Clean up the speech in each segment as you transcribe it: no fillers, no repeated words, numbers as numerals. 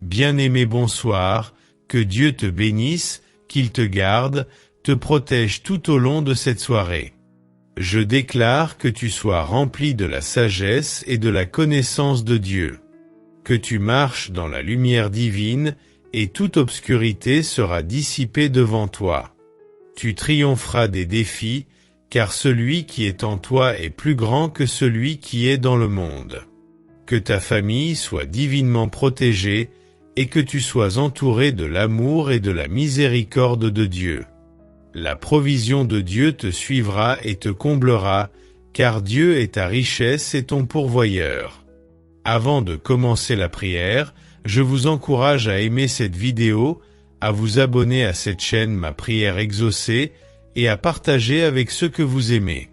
Bien-aimé, bonsoir, que Dieu te bénisse, qu'il te garde, te protège tout au long de cette soirée. Je déclare que tu sois rempli de la sagesse et de la connaissance de Dieu. Que tu marches dans la lumière divine, et toute obscurité sera dissipée devant toi. Tu triompheras des défis, car celui qui est en toi est plus grand que celui qui est dans le monde. Que ta famille soit divinement protégée, et que tu sois entouré de l'amour et de la miséricorde de Dieu. La provision de Dieu te suivra et te comblera, car Dieu est ta richesse et ton pourvoyeur. Avant de commencer la prière, je vous encourage à aimer cette vidéo, à vous abonner à cette chaîne Ma Prière Exaucée et à partager avec ceux que vous aimez.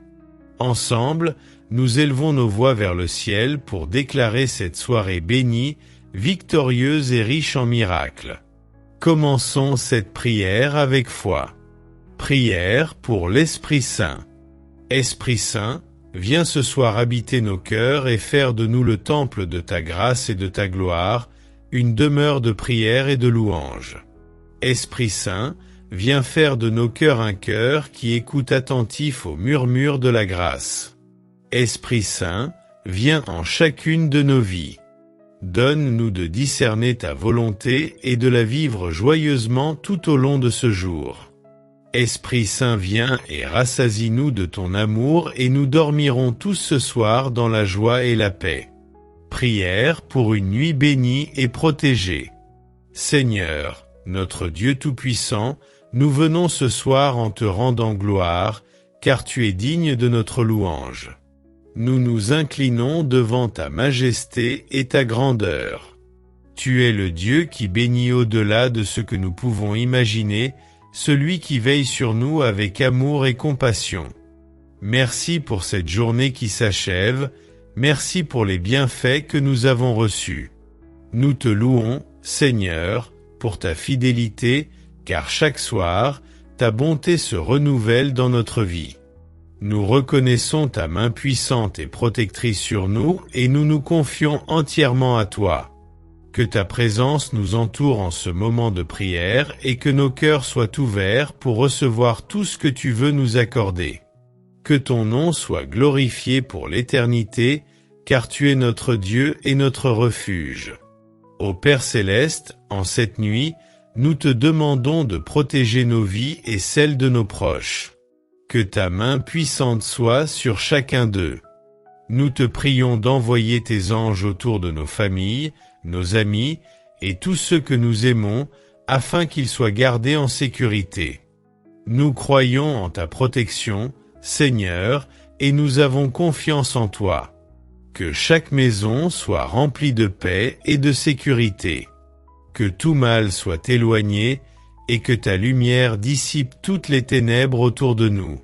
Ensemble, nous élevons nos voix vers le ciel pour déclarer cette soirée bénie, victorieuse et riche en miracles. Commençons cette prière avec foi. Prière pour l'Esprit Saint. Esprit Saint, viens ce soir habiter nos cœurs et faire de nous le temple de ta grâce et de ta gloire, une demeure de prière et de louange. Esprit Saint, viens faire de nos cœurs un cœur qui écoute attentif au murmure de la grâce. Esprit Saint, viens en chacune de nos vies. Donne-nous de discerner ta volonté et de la vivre joyeusement tout au long de ce jour. Esprit Saint, viens et rassasie-nous de ton amour et nous dormirons tous ce soir dans la joie et la paix. Prière pour une nuit bénie et protégée. Seigneur, notre Dieu Tout-Puissant, nous venons ce soir en te rendant gloire, car tu es digne de notre louange. Nous nous inclinons devant ta majesté et ta grandeur. Tu es le Dieu qui bénit au-delà de ce que nous pouvons imaginer, celui qui veille sur nous avec amour et compassion. Merci pour cette journée qui s'achève, merci pour les bienfaits que nous avons reçus. Nous te louons, Seigneur, pour ta fidélité, car chaque soir, ta bonté se renouvelle dans notre vie. Nous reconnaissons ta main puissante et protectrice sur nous et nous nous confions entièrement à toi. Que ta présence nous entoure en ce moment de prière et que nos cœurs soient ouverts pour recevoir tout ce que tu veux nous accorder. Que ton nom soit glorifié pour l'éternité, car tu es notre Dieu et notre refuge. Ô Père céleste, en cette nuit, nous te demandons de protéger nos vies et celles de nos proches. Que ta main puissante soit sur chacun d'eux. Nous te prions d'envoyer tes anges autour de nos familles, nos amis et tous ceux que nous aimons, afin qu'ils soient gardés en sécurité. Nous croyons en ta protection, Seigneur, et nous avons confiance en toi. Que chaque maison soit remplie de paix et de sécurité. Que tout mal soit éloigné, et que ta lumière dissipe toutes les ténèbres autour de nous.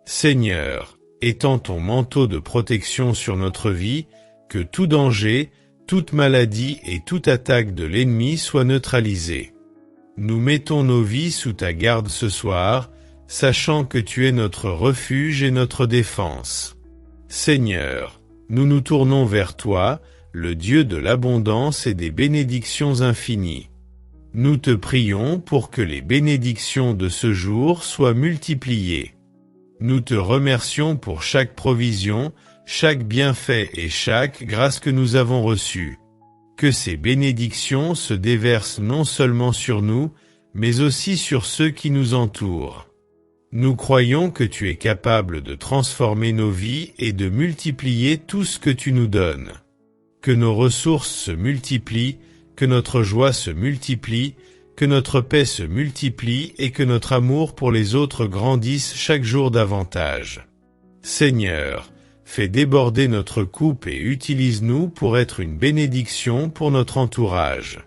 Seigneur, étends ton manteau de protection sur notre vie, que tout danger, toute maladie et toute attaque de l'ennemi soit neutralisée. Nous mettons nos vies sous ta garde ce soir, sachant que tu es notre refuge et notre défense. Seigneur, nous nous tournons vers toi, le Dieu de l'abondance et des bénédictions infinies. Nous te prions pour que les bénédictions de ce jour soient multipliées. Nous te remercions pour chaque provision, chaque bienfait et chaque grâce que nous avons reçue. Que ces bénédictions se déversent non seulement sur nous, mais aussi sur ceux qui nous entourent. Nous croyons que tu es capable de transformer nos vies et de multiplier tout ce que tu nous donnes. Que nos ressources se multiplient, que notre joie se multiplie, que notre paix se multiplie et que notre amour pour les autres grandisse chaque jour davantage. Seigneur, fais déborder notre coupe et utilise-nous pour être une bénédiction pour notre entourage.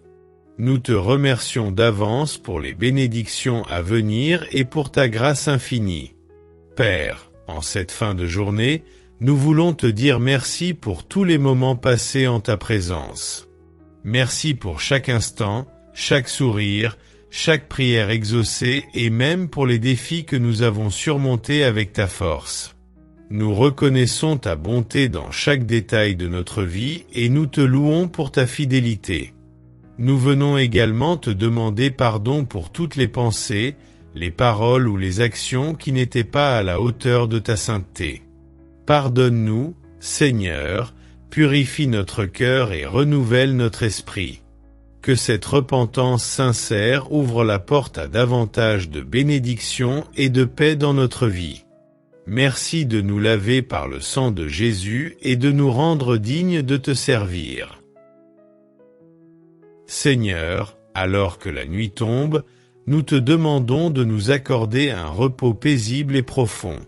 Nous te remercions d'avance pour les bénédictions à venir et pour ta grâce infinie. Père, en cette fin de journée, nous voulons te dire merci pour tous les moments passés en ta présence. Merci pour chaque instant, chaque sourire, chaque prière exaucée et même pour les défis que nous avons surmontés avec ta force. Nous reconnaissons ta bonté dans chaque détail de notre vie et nous te louons pour ta fidélité. Nous venons également te demander pardon pour toutes les pensées, les paroles ou les actions qui n'étaient pas à la hauteur de ta sainteté. Pardonne-nous, Seigneur, purifie notre cœur et renouvelle notre esprit. Que cette repentance sincère ouvre la porte à davantage de bénédictions et de paix dans notre vie. Merci de nous laver par le sang de Jésus et de nous rendre dignes de te servir. Seigneur, alors que la nuit tombe, nous te demandons de nous accorder un repos paisible et profond.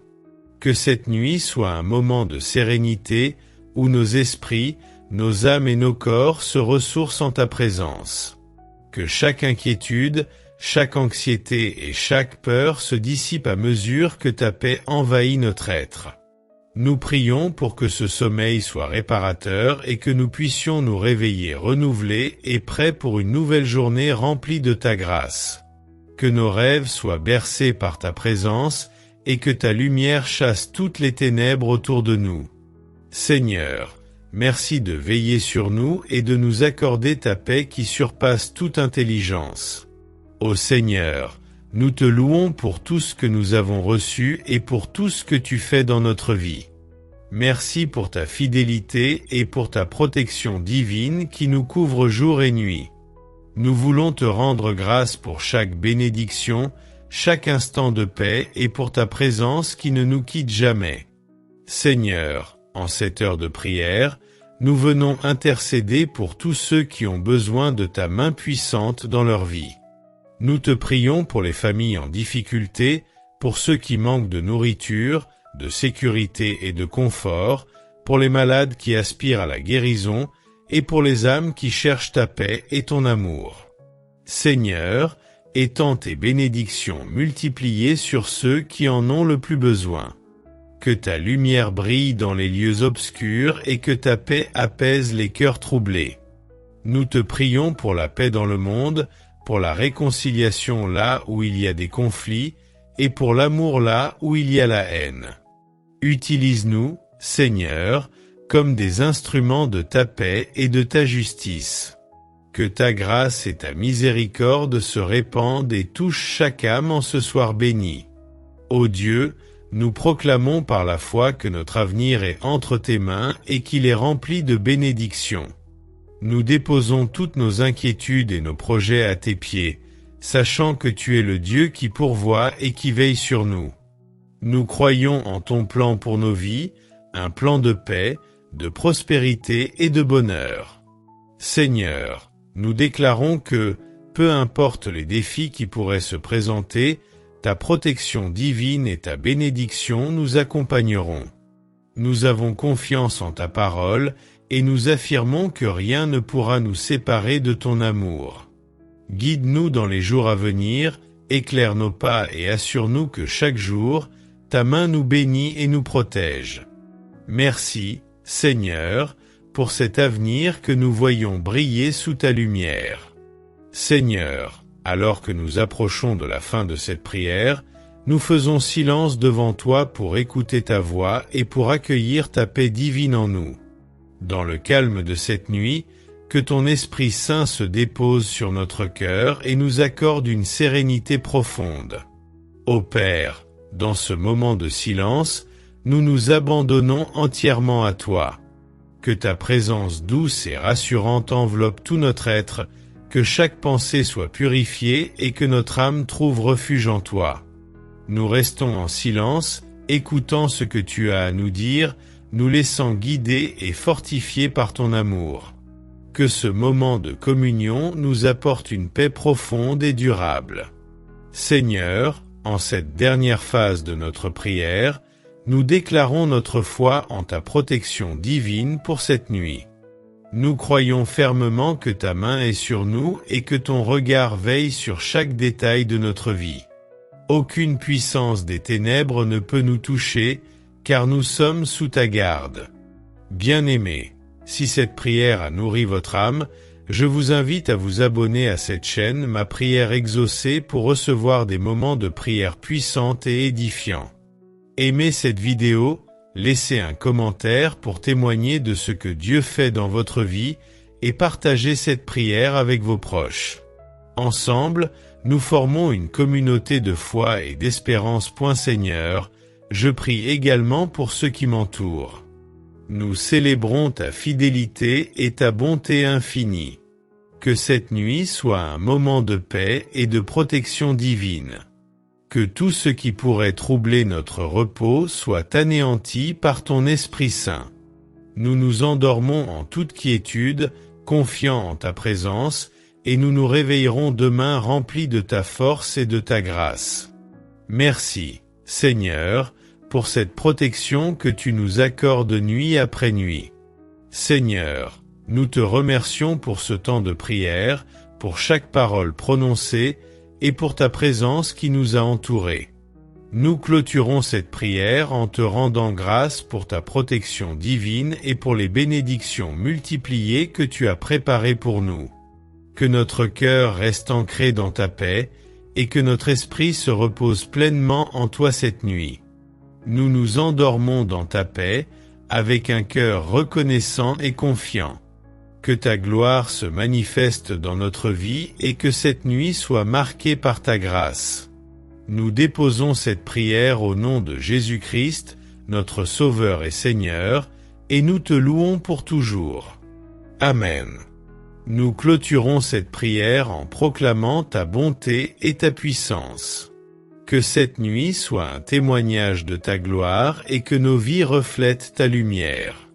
Que cette nuit soit un moment de sérénité où nos esprits, nos âmes et nos corps se ressourcent en ta présence. Que chaque inquiétude, chaque anxiété et chaque peur se dissipent à mesure que ta paix envahit notre être. Nous prions pour que ce sommeil soit réparateur et que nous puissions nous réveiller renouvelés et prêts pour une nouvelle journée remplie de ta grâce. Que nos rêves soient bercés par ta présence et que ta lumière chasse toutes les ténèbres autour de nous. Seigneur, merci de veiller sur nous et de nous accorder ta paix qui surpasse toute intelligence. Ô Seigneur, nous te louons pour tout ce que nous avons reçu et pour tout ce que tu fais dans notre vie. Merci pour ta fidélité et pour ta protection divine qui nous couvre jour et nuit. Nous voulons te rendre grâce pour chaque bénédiction, chaque instant de paix et pour ta présence qui ne nous quitte jamais. Seigneur, en cette heure de prière, nous venons intercéder pour tous ceux qui ont besoin de ta main puissante dans leur vie. Nous te prions pour les familles en difficulté, pour ceux qui manquent de nourriture, de sécurité et de confort, pour les malades qui aspirent à la guérison, et pour les âmes qui cherchent ta paix et ton amour. Seigneur, étends tes bénédictions multipliées sur ceux qui en ont le plus besoin. Que ta lumière brille dans les lieux obscurs et que ta paix apaise les cœurs troublés. Nous te prions pour la paix dans le monde, pour la réconciliation là où il y a des conflits, et pour l'amour là où il y a la haine. Utilise-nous, Seigneur, comme des instruments de ta paix et de ta justice. Que ta grâce et ta miséricorde se répandent et touchent chaque âme en ce soir béni. Ô Dieu, nous proclamons par la foi que notre avenir est entre tes mains et qu'il est rempli de bénédictions. Nous déposons toutes nos inquiétudes et nos projets à tes pieds, sachant que tu es le Dieu qui pourvoit et qui veille sur nous. Nous croyons en ton plan pour nos vies, un plan de paix, de prospérité et de bonheur. Seigneur, nous déclarons que, peu importe les défis qui pourraient se présenter, ta protection divine et ta bénédiction nous accompagneront. Nous avons confiance en ta parole et nous affirmons que rien ne pourra nous séparer de ton amour. Guide-nous dans les jours à venir, éclaire nos pas et assure-nous que chaque jour, ta main nous bénit et nous protège. Merci, Seigneur, pour cet avenir que nous voyons briller sous ta lumière. Seigneur, alors que nous approchons de la fin de cette prière, nous faisons silence devant toi pour écouter ta voix et pour accueillir ta paix divine en nous. Dans le calme de cette nuit, que ton Esprit Saint se dépose sur notre cœur et nous accorde une sérénité profonde. Ô Père, dans ce moment de silence, nous nous abandonnons entièrement à toi. Que ta présence douce et rassurante enveloppe tout notre être, que chaque pensée soit purifiée et que notre âme trouve refuge en toi. Nous restons en silence, écoutant ce que tu as à nous dire, nous laissant guider et fortifier par ton amour. Que ce moment de communion nous apporte une paix profonde et durable. Seigneur, en cette dernière phase de notre prière, nous déclarons notre foi en ta protection divine pour cette nuit. Nous croyons fermement que ta main est sur nous et que ton regard veille sur chaque détail de notre vie. Aucune puissance des ténèbres ne peut nous toucher, car nous sommes sous ta garde. Bien-aimés, si cette prière a nourri votre âme, je vous invite à vous abonner à cette chaîne Ma Prière Exaucée pour recevoir des moments de prière puissantes et édifiants. Aimez cette vidéo, laissez un commentaire pour témoigner de ce que Dieu fait dans votre vie et partagez cette prière avec vos proches. Ensemble, nous formons une communauté de foi et d'espérance. Seigneur, je prie également pour ceux qui m'entourent. Nous célébrons ta fidélité et ta bonté infinie. Que cette nuit soit un moment de paix et de protection divine. Que tout ce qui pourrait troubler notre repos soit anéanti par ton Esprit Saint. Nous nous endormons en toute quiétude, confiants en ta présence, et nous nous réveillerons demain remplis de ta force et de ta grâce. Merci, Seigneur, pour cette protection que tu nous accordes nuit après nuit. Seigneur, nous te remercions pour ce temps de prière, pour chaque parole prononcée, et pour ta présence qui nous a entourés. Nous clôturons cette prière en te rendant grâce pour ta protection divine et pour les bénédictions multipliées que tu as préparées pour nous. Que notre cœur reste ancré dans ta paix, et que notre esprit se repose pleinement en toi cette nuit. Nous nous endormons dans ta paix, avec un cœur reconnaissant et confiant. Que ta gloire se manifeste dans notre vie et que cette nuit soit marquée par ta grâce. Nous déposons cette prière au nom de Jésus-Christ, notre Sauveur et Seigneur, et nous te louons pour toujours. Amen. Nous clôturons cette prière en proclamant ta bonté et ta puissance. Que cette nuit soit un témoignage de ta gloire et que nos vies reflètent ta lumière.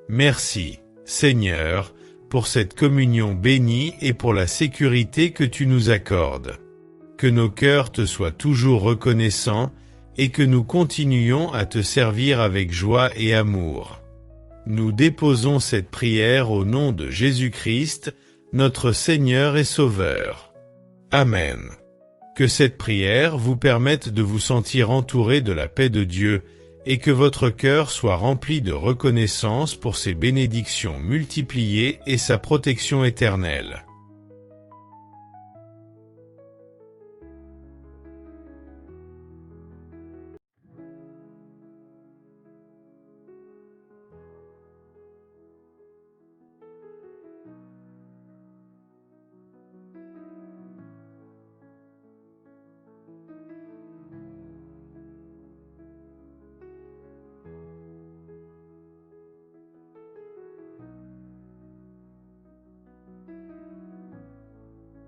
Merci, Seigneur, pour cette communion bénie et pour la sécurité que tu nous accordes. Que nos cœurs te soient toujours reconnaissants et que nous continuions à te servir avec joie et amour. Nous déposons cette prière au nom de Jésus-Christ, notre Seigneur et Sauveur. Amen. Que cette prière vous permette de vous sentir entouré de la paix de Dieu et que votre cœur soit rempli de reconnaissance pour ses bénédictions multipliées et sa protection éternelle.